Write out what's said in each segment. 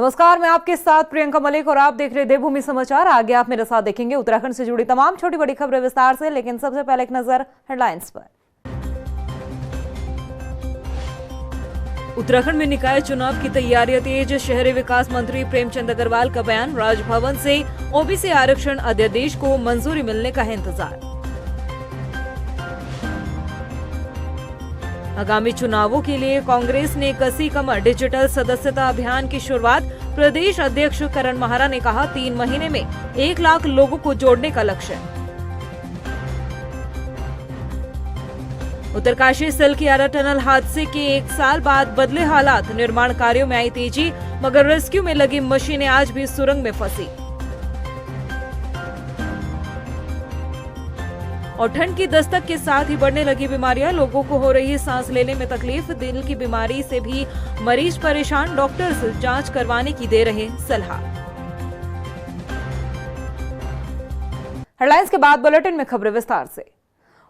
नमस्कार, मैं आपके साथ प्रियंका मलिक और आप देख रहे देवभूमि समाचार। आगे आप मेरे साथ देखेंगे उत्तराखंड से जुड़ी तमाम छोटी बड़ी खबरें विस्तार से, लेकिन सबसे पहले एक नजर हेडलाइंस पर। उत्तराखंड में निकाय चुनाव की तैयारियां तेज। शहरी विकास मंत्री प्रेमचंद अग्रवाल का बयान। राजभवन से ओबीसी आरक्षण अध्यादेश को मंजूरी मिलने का है इंतजार। आगामी चुनावों के लिए कांग्रेस ने कसी कमर। डिजिटल सदस्यता अभियान की शुरुआत। प्रदेश अध्यक्ष करण माहरा ने कहा 3 महीने में 1 लाख लोगों को जोड़ने का लक्ष्य। उत्तरकाशी सलकियारा टनल हादसे के 1 साल बाद बदले हालात। निर्माण कार्यों में आई तेजी, मगर रेस्क्यू में लगी मशीनें आज भी सुरंग में फंसी। और ठंड की दस्तक के साथ ही बढ़ने लगी बीमारियां। लोगों को हो रही सांस लेने में तकलीफ। दिल की बीमारी से भी मरीज परेशान। डॉक्टर्स जांच करवाने की दे रहे सलाह। हेडलाइंस के बाद बुलेटिन में खबरें विस्तार से।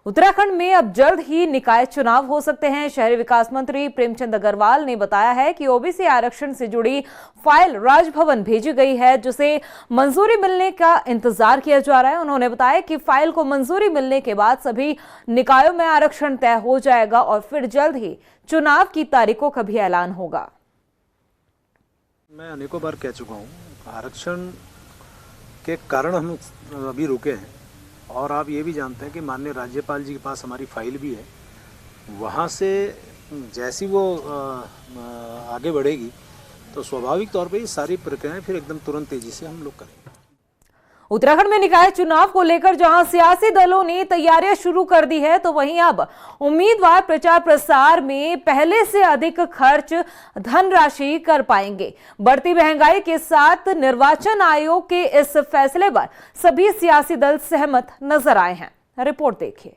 उत्तराखंड में अब जल्द ही निकाय चुनाव हो सकते हैं। शहरी विकास मंत्री प्रेमचंद अग्रवाल ने बताया है कि ओबीसी आरक्षण से जुड़ी फाइल राजभवन भेजी गई है, जिसे मंजूरी मिलने का इंतजार किया जा रहा है। उन्होंने बताया कि फाइल को मंजूरी मिलने के बाद सभी निकायों में आरक्षण तय हो जाएगा और फिर जल्द ही चुनाव की तारीखों का भी ऐलान होगा। मैं अनेकों बार कह चुका हूँ, आरक्षण के कारण हम अभी रुके हैं। और आप ये भी जानते हैं कि माननीय राज्यपाल जी के पास हमारी फाइल भी है। वहाँ से जैसी वो आगे बढ़ेगी तो स्वाभाविक तौर पे ये सारी प्रक्रियाएं फिर एकदम तुरंत तेजी से हम लोग करेंगे। उत्तराखंड में निकाय चुनाव को लेकर जहां सियासी दलों ने तैयारियां शुरू कर दी है, तो वहीं अब उम्मीदवार प्रचार प्रसार में पहले से अधिक खर्च धनराशि कर पाएंगे। बढ़ती महंगाई के साथ निर्वाचन आयोग के इस फैसले पर सभी सियासी दल सहमत नजर आए हैं। रिपोर्ट देखिए।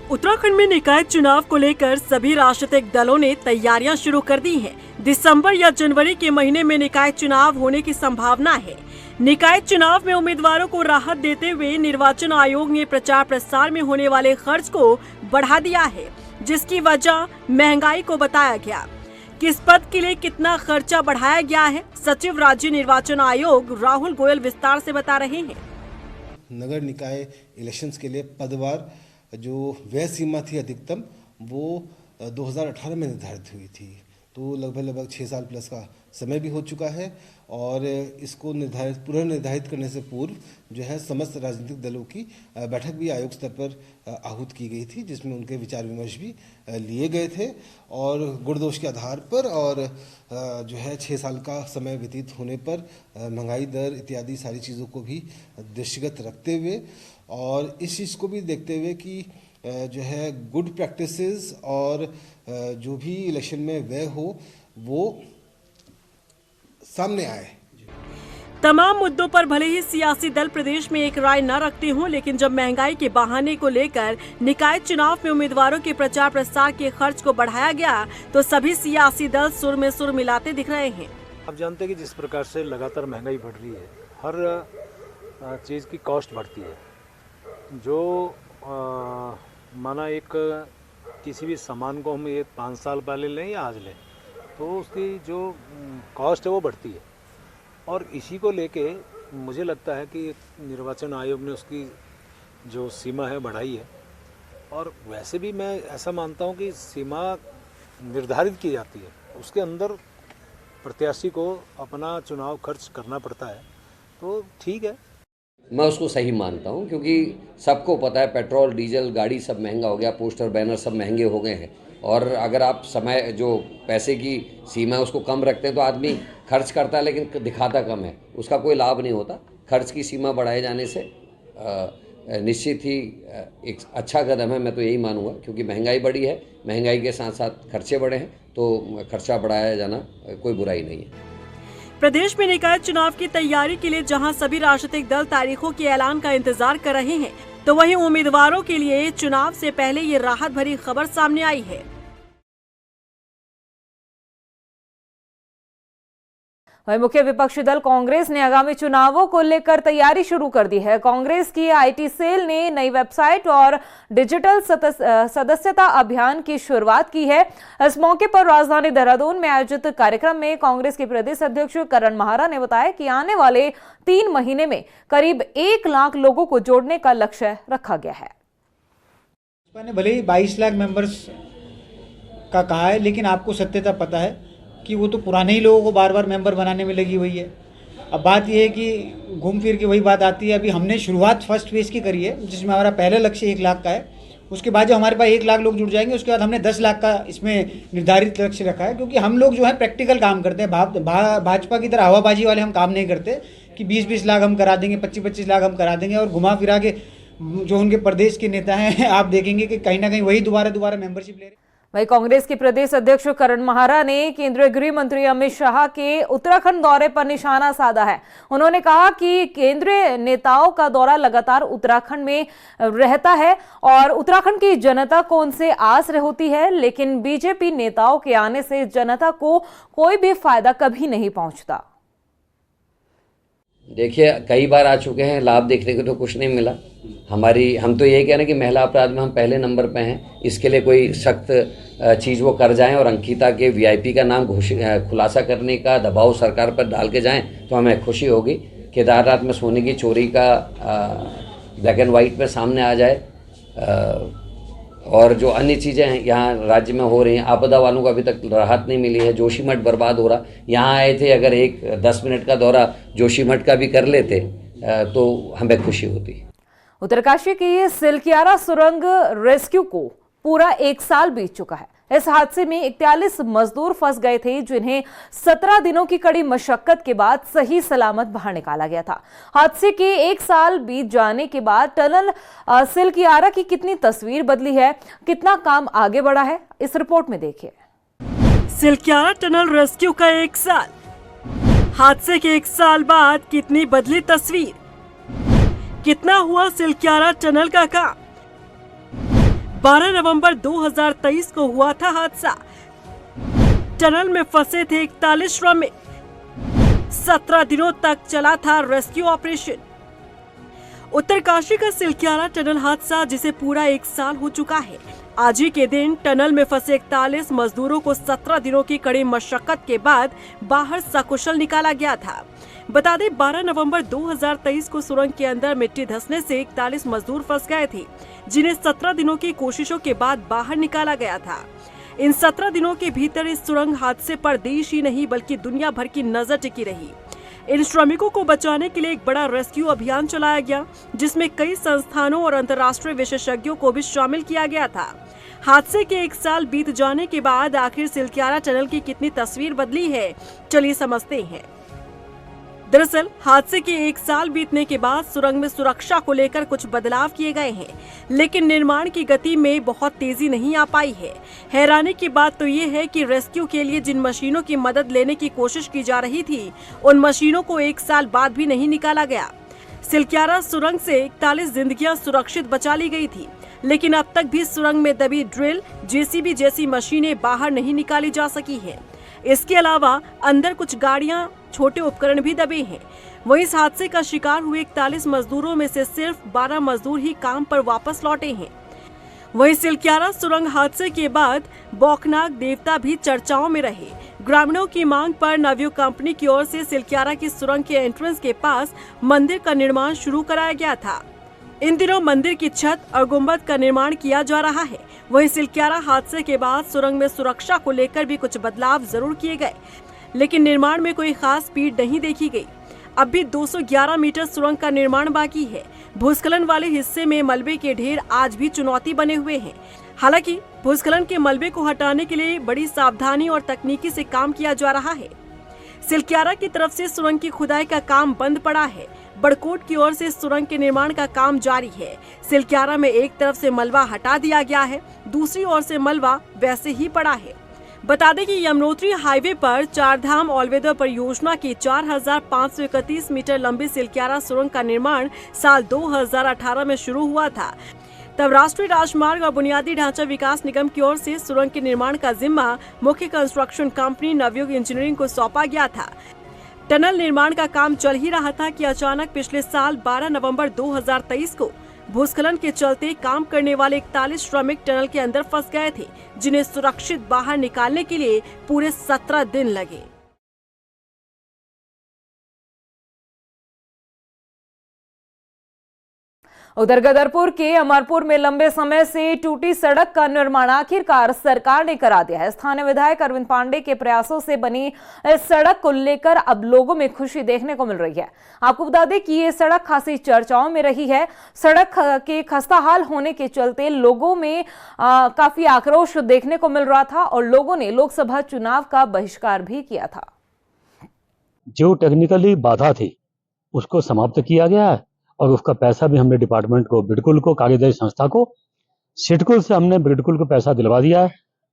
उत्तराखंड में निकाय चुनाव को लेकर सभी राजनीतिक दलों ने तैयारियां शुरू कर दी हैं। दिसंबर या जनवरी के महीने में निकाय चुनाव होने की संभावना है। निकाय चुनाव में उम्मीदवारों को राहत देते हुए निर्वाचन आयोग ने प्रचार प्रसार में होने वाले खर्च को बढ़ा दिया है, जिसकी वजह महंगाई को बताया गया। किस पद के लिए कितना खर्चा बढ़ाया गया है, सचिव राज्य निर्वाचन आयोग राहुल गोयल विस्तार से बता रहे हैं। नगर निकाय इलेक्शंस के लिए पदवार जो व्यय सीमा थी अधिकतम, वो 2018 में निर्धारित हुई थी। तो लगभग 6 साल प्लस का समय भी हो चुका है और इसको पुनर्निर्धारित करने से पूर्व जो है समस्त राजनीतिक दलों की बैठक भी आयोग स्तर पर आहूत की गई थी, जिसमें उनके विचार विमर्श भी लिए गए थे। और गुण दोष के आधार पर और जो है 6 साल का समय व्यतीत होने पर महंगाई दर इत्यादि सारी चीज़ों को भी दृष्टिगत रखते हुए और इस चीज़ को भी देखते हुए कि जो है गुड प्रैक्टिसेस और जो भी इलेक्शन में व्यय हो वो सामने आए। तमाम मुद्दों पर भले ही सियासी दल प्रदेश में एक राय न रखते हों, लेकिन जब महंगाई के बहाने को लेकर निकाय चुनाव में उम्मीदवारों के प्रचार प्रसार के खर्च को बढ़ाया गया, तो सभी सियासी दल सुर में सुर मिलाते दिख रहे हैं। आप जानते हैं कि जिस प्रकार से लगातार महंगाई बढ़ रही है, हर चीज़ की कॉस्ट बढ़ती है। जो माना एक किसी भी सामान को हम ये 5 साल पहले लें या आज लें, तो उसकी जो कॉस्ट है वो बढ़ती है। और इसी को लेके मुझे लगता है कि निर्वाचन आयोग ने उसकी जो सीमा है बढ़ाई है। और वैसे भी मैं ऐसा मानता हूँ कि सीमा निर्धारित की जाती है, उसके अंदर प्रत्याशी को अपना चुनाव खर्च करना पड़ता है, तो ठीक है। मैं उसको सही मानता हूँ, क्योंकि सबको पता है पेट्रोल डीजल गाड़ी सब महंगा हो गया, पोस्टर बैनर सब महंगे हो गए हैं। और अगर आप समय जो पैसे की सीमा है उसको कम रखते हैं तो आदमी खर्च करता है लेकिन दिखाता कम है, उसका कोई लाभ नहीं होता। खर्च की सीमा बढ़ाए जाने से निश्चित ही एक अच्छा कदम है, मैं तो यही मानूंगा, क्योंकि महंगाई बढ़ी है, महंगाई के साथ साथ खर्चे बढ़े हैं, तो खर्चा बढ़ाया जाना कोई बुराई नहीं है। प्रदेश में निकाय चुनाव की तैयारी के लिए जहां सभी राजनीतिक दल तारीखों के ऐलान का इंतजार कर रहे हैं, तो वहीं उम्मीदवारों के लिए चुनाव से पहले ये राहत भरी खबर सामने आई है। वहीं मुख्य विपक्षी दल कांग्रेस ने आगामी चुनावों को लेकर तैयारी शुरू कर दी है। कांग्रेस की आईटी सेल ने नई वेबसाइट और डिजिटल सदस्यता अभियान की शुरुआत की है। इस मौके पर राजधानी देहरादून में आयोजित कार्यक्रम में कांग्रेस के प्रदेश अध्यक्ष करण महारा ने बताया कि आने वाले 3 महीने में करीब 1 लाख लोगों को जोड़ने का लक्ष्य रखा गया है। मैंने भले ही 22 लाख मेंबर्स का कहा है, लेकिन आपको सत्यता पता है कि वो तो पुराने ही लोगों को बार बार मेंबर बनाने में लगी हुई है। अब बात यह है कि घूम फिर के वही बात आती है। अभी हमने शुरुआत फर्स्ट फेज़ की करी है, जिसमें हमारा पहला लक्ष्य 1 लाख का है। उसके बाद जब हमारे पास 1 लाख लोग जुड़ जाएंगे, उसके बाद हमने 10 लाख का इसमें निर्धारित लक्ष्य रखा है। क्योंकि हम लोग जो है प्रैक्टिकल काम करते हैं, भाजपा की तरह हवाबाजी वाले हम काम नहीं करते कि 20-20 लाख हम करा देंगे, 25-25 लाख हम करा देंगे और घुमा फिरा के जो उनके प्रदेश के नेता हैं आप देखेंगे कि कहीं ना कहीं वही दोबारा मेंबरशिप ले रहे हैं। वहीं कांग्रेस के प्रदेश अध्यक्ष करण महारा ने केंद्रीय गृह मंत्री अमित शाह के उत्तराखंड दौरे पर निशाना साधा है। उन्होंने कहा कि केंद्रीय नेताओं का दौरा लगातार उत्तराखंड में रहता है और उत्तराखंड की जनता को उनसे आस होती है, लेकिन बीजेपी नेताओं के आने से जनता को कोई भी फायदा कभी नहीं पहुंचता। देखिए, कई बार आ चुके हैं, लाभ देखने को तो कुछ नहीं मिला। हम तो यही कह रहे हैं कि महिला अपराध में हम पहले नंबर पे हैं। इसके लिए कोई सख्त चीज़ वो कर जाएं और अंकिता के वीआईपी का नाम खुलासा करने का दबाव सरकार पर डाल के जाएं तो हमें खुशी होगी। केदारनाथ में सोने की चोरी का ब्लैक एंड वाइट में सामने आ जाए और जो अन्य चीज़ें हैं यहाँ राज्य में हो रही हैं, आपदा वालों को अभी तक राहत नहीं मिली है। जोशीमठ बर्बाद हो रहा, यहाँ आए थे, अगर 10 मिनट का दौरा जोशीमठ का भी कर लेते तो हमें खुशी होती। उत्तरकाशी की सिलकियारा सुरंग रेस्क्यू को पूरा 1 साल बीत चुका है। इस हादसे में 41 मजदूर फंस गए थे, जिन्हें 17 दिनों की कड़ी मशक्कत के बाद सही सलामत बाहर निकाला गया था। हादसे के 1 साल बीत जाने के बाद टनल सिलकियारा की कितनी तस्वीर बदली है, कितना काम आगे बढ़ा है, इस रिपोर्ट में देखिए। सिलकियारा टनल रेस्क्यू का 1 साल, हादसे के 1 साल बाद कितनी बदली तस्वीर, कितना हुआ सिलकियारा टनल का काम। 12 नवंबर 2023 को हुआ था हादसा। टनल में फंसे थे 41 श्रमिक। 17 दिनों तक चला था रेस्क्यू ऑपरेशन। उत्तरकाशी का सिलकियारा टनल हादसा, जिसे पूरा 1 साल हो चुका है। आज ही के दिन टनल में फंसे 41 मजदूरों को 17 दिनों की कड़ी मशक्कत के बाद बाहर सकुशल निकाला गया था। बता दें, 12 नवंबर 2023 को सुरंग के अंदर मिट्टी धंसने से 41 मजदूर फंस गए थे, जिन्हें 17 दिनों की कोशिशों के बाद बाहर निकाला गया था। इन 17 दिनों के भीतर इस सुरंग हादसे पर देश ही नहीं बल्कि दुनिया भर की नजर टिकी रही। इन श्रमिकों को बचाने के लिए एक बड़ा रेस्क्यू अभियान चलाया गया, जिसमें कई संस्थानों और अंतर्राष्ट्रीय विशेषज्ञों को भी शामिल किया गया था। हादसे के 1 साल बीत जाने के बाद आखिर सिलकियारा टनल की कितनी तस्वीर बदली है, चलिए समझते हैं। दरअसल हादसे के 1 साल बीतने के बाद सुरंग में सुरक्षा को लेकर कुछ बदलाव किए गए हैं, लेकिन निर्माण की गति में बहुत तेजी नहीं आ पाई है। हैरानी की बात तो ये है कि रेस्क्यू के लिए जिन मशीनों की मदद लेने की कोशिश की जा रही थी, उन मशीनों को 1 साल बाद भी नहीं निकाला गया। सिलकियारा सुरंग से 41 जिंदगियां सुरक्षित बचा ली गई थी, लेकिन अब तक भी सुरंग में दबी ड्रिल, जेसीबी जैसी मशीनें बाहर नहीं निकाली जा सकी है। इसके अलावा अंदर कुछ गाड़ियां, छोटे उपकरण भी दबे हैं। वहीं इस हादसे का शिकार हुए 41 मजदूरों में से सिर्फ 12 मजदूर ही काम पर वापस लौटे हैं। वहीं सिलकियारा सुरंग हादसे के बाद बौखनाक देवता भी चर्चाओं में रहे। ग्रामीणों की मांग पर नवयुग कंपनी की ओर से सिलकियारा की सुरंग के एंट्रेंस के पास मंदिर का निर्माण शुरू कराया गया था। इन दिनों मंदिर की छत और गुंबद का निर्माण किया जा रहा है। वहीं सिलकियारा हादसे के बाद सुरंग में सुरक्षा को लेकर भी कुछ बदलाव जरूर किए गए, लेकिन निर्माण में कोई खास स्पीड नहीं देखी गई। अब भी 211 मीटर सुरंग का निर्माण बाकी है। भूस्खलन वाले हिस्से में मलबे के ढेर आज भी चुनौती बने हुए हैं। हालांकि भूस्खलन के मलबे को हटाने के लिए बड़ी सावधानी और तकनीकी से काम किया जा रहा है। सिलकियारा की तरफ से सुरंग की खुदाई का काम बंद पड़ा है। बड़कोट की ओर से सुरंग के निर्माण का काम जारी है। सिलकियारा में एक तरफ से मलबा हटा दिया गया है, दूसरी ओर से मलबा वैसे ही पड़ा है। बता दें कि यमुनोत्री हाईवे पर चारधाम ऑलवेदर परियोजना की 4531 मीटर लंबी सिलकियारा सुरंग का निर्माण साल 2018 में शुरू हुआ था। तब राष्ट्रीय राजमार्ग और बुनियादी ढांचा विकास निगम की ओर से सुरंग के निर्माण का जिम्मा मुख्य कंस्ट्रक्शन कंपनी नवयुग इंजीनियरिंग को सौंपा गया था। टनल निर्माण का काम चल ही रहा था कि अचानक पिछले साल 12 नवंबर 2023 को भूस्खलन के चलते काम करने वाले 41 श्रमिक टनल के अंदर फंस गए थे, जिन्हें सुरक्षित बाहर निकालने के लिए पूरे 17 दिन लगे। उधर गदरपुर के अमरपुर में लंबे समय से टूटी सड़क का निर्माण आखिरकार सरकार ने करा दिया है। स्थानीय विधायक अरविंद पांडे के प्रयासों से बनी इस सड़क को लेकर अब लोगों में खुशी देखने को मिल रही है। आपको बता दें कि ये सड़क खासी चर्चाओं में रही है। सड़क के खस्ताहाल होने के चलते लोगों में काफी आक्रोश देखने को मिल रहा था और लोगों ने लोकसभा चुनाव का बहिष्कार भी किया था। जो टेक्निकली बाधा थी उसको समाप्त किया गया है और उसका पैसा भी हमने डिपार्टमेंट को, बिडकुल को, कार्यदायी संस्था को, सिडकुल से हमने बिडकुल को पैसा दिलवा दिया है।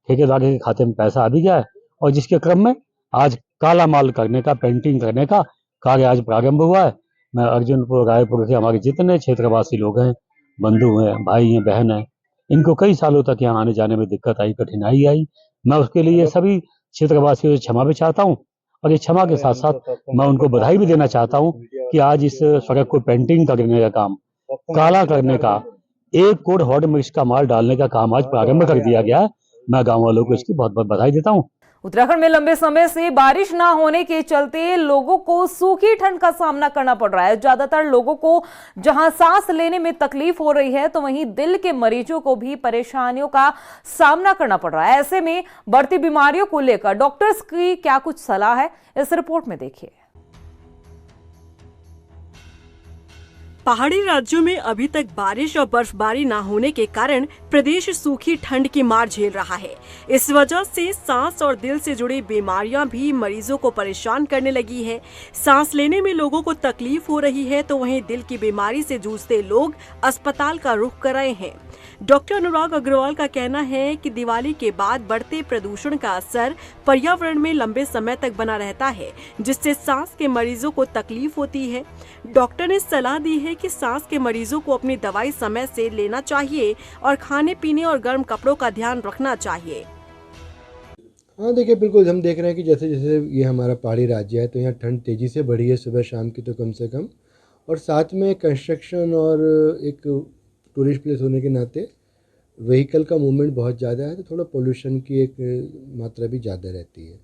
ठेकेदार के खाते में पैसा आ भी गया है और जिसके क्रम में आज काला माल करने का, पेंटिंग करने का कार्य आज प्रारंभ हुआ है। मैं अर्जुनपुर, रायपुर के हमारे जितने क्षेत्रवासी लोग हैं, बंधु हैं, भाई हैं, बहन हैं, इनको कई सालों तक यहाँ आने जाने में दिक्कत आई, कठिनाई आई। मैं उसके लिए सभी क्षेत्रवासियों से क्षमा भी चाहता हूँ और ये क्षमा के साथ साथ मैं उनको बधाई भी देना चाहता हूँ कि आज इस सड़क को पेंटिंग करने का काम, काला करने का, 1 करोड़ हॉट मिक्स का माल डालने का काम आज प्रारंभ कर दिया गया है। मैं गांव वालों को इसकी बहुत बहुत बधाई देता हूँ। उत्तराखंड में लंबे समय से बारिश ना होने के चलते लोगों को सूखी ठंड का सामना करना पड़ रहा है। ज्यादातर लोगों को जहां सांस लेने में तकलीफ हो रही है तो वहीं दिल के मरीजों को भी परेशानियों का सामना करना पड़ रहा है। ऐसे में बढ़ती बीमारियों को लेकर डॉक्टर्स की क्या कुछ सलाह है, इस रिपोर्ट में देखिए। पहाड़ी राज्यों में अभी तक बारिश और बर्फबारी न होने के कारण प्रदेश सूखी ठंड की मार झेल रहा है। इस वजह से सांस और दिल से जुड़ी बीमारियां भी मरीजों को परेशान करने लगी है। सांस लेने में लोगों को तकलीफ हो रही है तो वहीं दिल की बीमारी से जूझते लोग अस्पताल का रुख कर रहे हैं। डॉक्टर अनुराग अग्रवाल का कहना है कि दिवाली के बाद बढ़ते प्रदूषण का असर पर्यावरण में लंबे समय तक बना रहता है, जिससे सांस के मरीजों को तकलीफ होती है। डॉक्टर ने सलाह दी है कि सांस के मरीजों को अपनी दवाई समय से लेना चाहिए और खाने पीने और गर्म कपड़ों का ध्यान रखना चाहिए। हाँ देखिए, बिल्कुल हम देख रहे हैं कि जैसे जैसे ये हमारा पहाड़ी राज्य है तो यहाँ ठंड तेज़ी से बढ़ी है, सुबह शाम की तो कम से कम, और साथ में कंस्ट्रक्शन और एक टूरिस्ट प्लेस होने के नाते व्हीकल का मूवमेंट बहुत ज़्यादा है, तो थोड़ा पोल्यूशन की एक मात्रा भी ज़्यादा रहती है।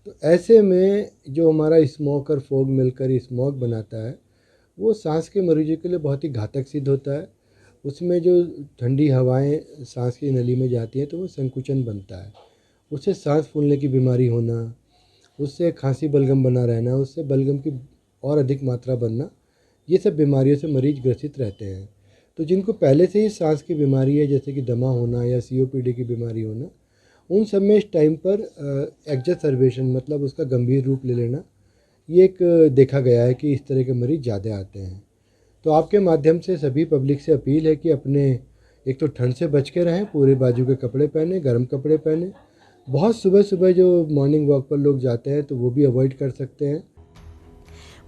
तो ऐसे में जो हमारा स्मोक और फॉग मिलकर स्मोक बनाता है वो सांस के मरीजों के लिए बहुत ही घातक सिद्ध होता है। उसमें जो ठंडी हवाएं सांस की नली में जाती हैं तो वो संकुचन बनता है, उससे सांस फूलने की बीमारी होना, उससे खांसी बलगम बना रहना, उससे बलगम की और अधिक मात्रा बनना, ये सब बीमारियों से मरीज ग्रसित रहते हैं। तो जिनको पहले से ही सांस की बीमारी है, जैसे कि दमा होना या COPD की बीमारी होना, उन सब में इस टाइम पर एक्जर्सर्बेशन मतलब उसका गंभीर रूप ले लेना, ये एक देखा गया है कि इस तरह के मरीज ज़्यादा आते हैं। तो आपके माध्यम से सभी पब्लिक से अपील है कि अपने एक तो ठंड से बच के रहें, पूरे बाजू के कपड़े पहने, गर्म कपड़े पहने। बहुत सुबह सुबह जो मॉर्निंग वॉक पर लोग जाते हैं तो वो भी अवॉइड कर सकते हैं।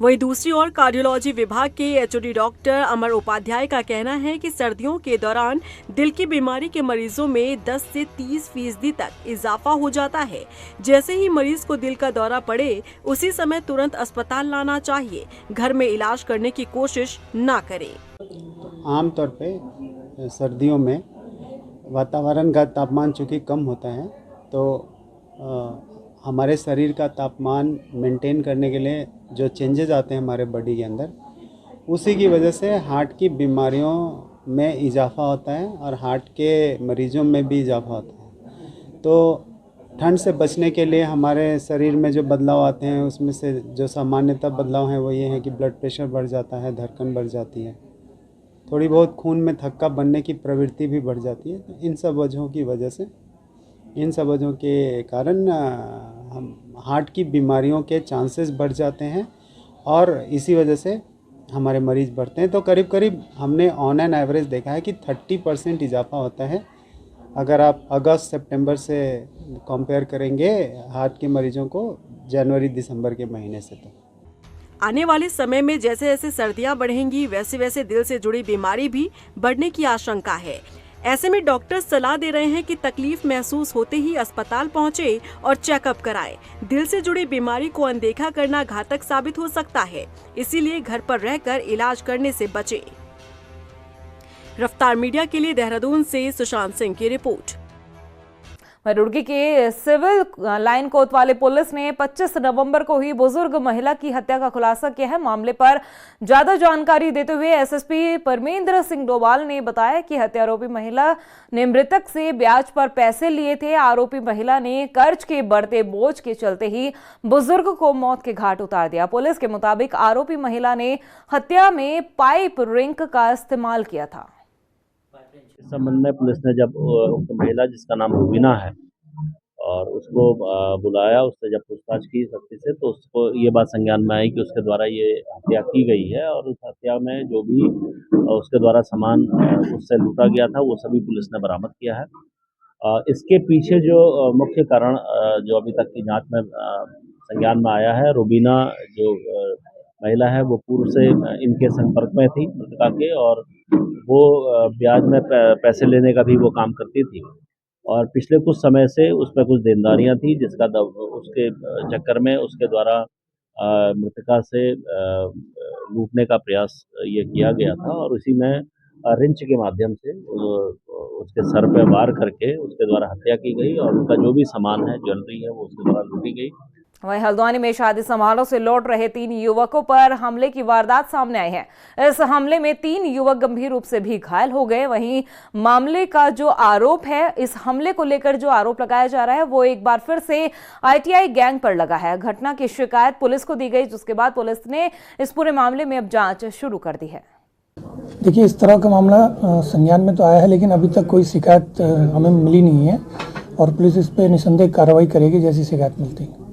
वहीं दूसरी ओर कार्डियोलॉजी विभाग के HOD डॉक्टर अमर उपाध्याय का कहना है कि सर्दियों के दौरान दिल की बीमारी के मरीजों में 10 से 30% तक इजाफा हो जाता है। जैसे ही मरीज को दिल का दौरा पड़े उसी समय तुरंत अस्पताल लाना चाहिए, घर में इलाज करने की कोशिश ना करें। आमतौर पे सर्दियों में वातावरण का तापमान चूँकि कम होता है तो हमारे शरीर का तापमान मेंटेन करने के लिए जो चेंजेस आते हैं हमारे बॉडी के अंदर, उसी की वजह से हार्ट की बीमारियों में इजाफा होता है और हार्ट के मरीजों में भी इजाफा होता है। तो ठंड से बचने के लिए हमारे शरीर में जो बदलाव आते हैं उसमें से जो सामान्यतः बदलाव हैं वो ये है कि ब्लड प्रेशर बढ़ जाता है, धड़कन बढ़ जाती है, थोड़ी बहुत खून में थक्का बनने की प्रवृत्ति भी बढ़ जाती है। तो इन सब वजहों की वजह से, इन सब वजहों के कारण हम हार्ट की बीमारियों के चांसेस बढ़ जाते हैं और इसी वजह से हमारे मरीज़ बढ़ते हैं। तो करीब करीब हमने ऑन एन एवरेज देखा है कि 30% इजाफा होता है अगर आप अगस्त सितंबर से कंपेयर करेंगे हार्ट के मरीजों को जनवरी दिसंबर के महीने से। तो आने वाले समय में जैसे जैसे सर्दियां बढ़ेंगी वैसे वैसे दिल से जुड़ी बीमारी भी बढ़ने की आशंका है। ऐसे में डॉक्टर सलाह दे रहे हैं कि तकलीफ महसूस होते ही अस्पताल पहुंचे और चेकअप कराएं। दिल से जुड़ी बीमारी को अनदेखा करना घातक साबित हो सकता है, इसीलिए घर पर रहकर इलाज करने से बचें। रफ्तार मीडिया के लिए देहरादून से सुशांत सिंह की रिपोर्ट। रुड़की के सिविल लाइन कोतवाली पुलिस ने 25 नवंबर को हुई बुजुर्ग महिला की हत्या का खुलासा किया है। मामले पर ज्यादा जानकारी देते हुए एसएसपी परमेंद्र सिंह डोभाल ने बताया कि हत्यारोपी महिला ने मृतक से ब्याज पर पैसे लिए थे। आरोपी महिला ने कर्ज के बढ़ते बोझ के चलते ही बुजुर्ग को मौत के घाट उतार दिया। पुलिस के मुताबिक आरोपी महिला ने हत्या में पाइप रिंग का इस्तेमाल किया था। इस संबंध में पुलिस ने जब उक्त महिला जिसका नाम रुबीना है और उसको बुलाया, उससे जब पूछताछ की सख्ती से, तो उसको ये बात संज्ञान में आई कि उसके द्वारा ये हत्या की गई है और उस हत्या में जो भी उसके द्वारा सामान उससे लूटा गया था वो सभी पुलिस ने बरामद किया है। इसके पीछे जो मुख्य कारण जो अभी तक की जांच में संज्ञान में आया है, रुबीना जो महिला है वो पूर्व से इनके संपर्क में थी मृतका के, और वो ब्याज में पैसे लेने का भी वो काम करती थी और पिछले कुछ समय से उस पर कुछ देनदारियां थी, जिसका उसके चक्कर में उसके द्वारा मृतका से लूटने का प्रयास ये किया गया था और उसी में रिंच के माध्यम से उसके सर पे वार करके उसके द्वारा हत्या की गई और उनका जो भी सामान है, ज्वेलरी है, वो उसके द्वारा लूटी गई। वहीं हल्द्वानी में शादी समारोह से लौट रहे 3 युवकों पर हमले की वारदात सामने आई है। इस हमले में 3 युवक गंभीर रूप से भी घायल हो गए। वहीं मामले का जो आरोप है, इस हमले को लेकर जो आरोप लगाया जा रहा है वो एक बार फिर से आईटीआई गैंग पर लगा है। घटना की शिकायत पुलिस को दी गई, जिसके बाद पुलिस ने इस पूरे मामले में अब जांच शुरू कर दी है। देखिए, इस तरह का मामला संज्ञान में तो आया है, लेकिन अभी तक कोई शिकायत हमें मिली नहीं है और पुलिस इस पर निसंदेह कार्रवाई करेगी जैसी शिकायत मिलती है।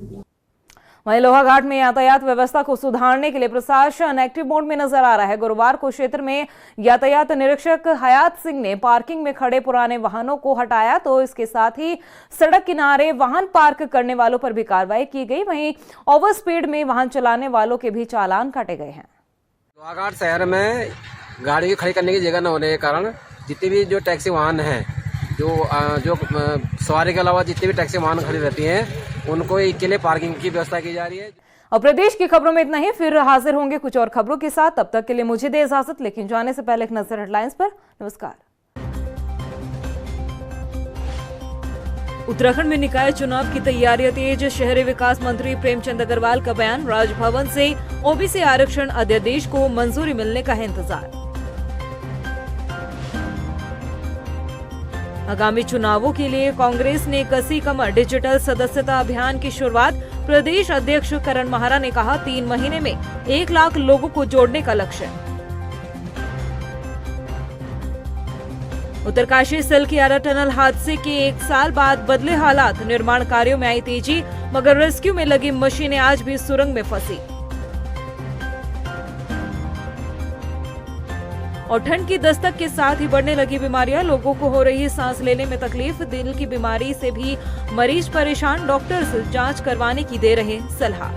वहीं लोहाघाट में यातायात व्यवस्था को सुधारने के लिए प्रशासन एक्टिव मोड में नजर आ रहा है। गुरुवार को क्षेत्र में यातायात निरीक्षक हयात सिंह ने पार्किंग में खड़े पुराने वाहनों को हटाया, तो इसके साथ ही सड़क किनारे वाहन पार्क करने वालों पर भी कार्रवाई की गई। वहीं ओवर स्पीड में वाहन चलाने वालों के भी चालान काटे गए हैं। लोहाघाट शहर में गाड़ी खड़ी करने की जगह न होने के कारण जितने भी जो टैक्सी वाहन हैं, जो सवारी के अलावा जितने भी टैक्सी वाहन खड़ी रहती हैं, उनको के लिए पार्किंग की व्यवस्था की जा रही है। और प्रदेश की खबरों में इतना ही, फिर हाजिर होंगे कुछ और खबरों के साथ। तब तक के लिए मुझे दे इजाजत, लेकिन जाने से पहले एक नजर हेडलाइंस पर। नमस्कार। उत्तराखंड में निकाय चुनाव की तैयारियां तेज। शहरी विकास मंत्री प्रेमचंद अग्रवाल का बयान। राजभवन से ओबीसी आरक्षण अध्यादेश को मंजूरी मिलने का है इंतजार। आगामी चुनावों के लिए कांग्रेस ने कसी कमर। डिजिटल सदस्यता अभियान की शुरुआत। प्रदेश अध्यक्ष करण माहरा ने कहा 3 महीने में 1 लाख लोगों को जोड़ने का लक्ष्य। उत्तरकाशी सिलकियारा टनल हादसे के 1 साल बाद बदले हालात। निर्माण कार्यों में आई तेजी, मगर रेस्क्यू में लगी मशीनें आज भी सुरंग में फंसी। और ठंड की दस्तक के साथ ही बढ़ने लगी बीमारियां। लोगों को हो रही सांस लेने में तकलीफ। दिल की बीमारी से भी मरीज परेशान। डॉक्टर्स जांच करवाने की दे रहे सलाह।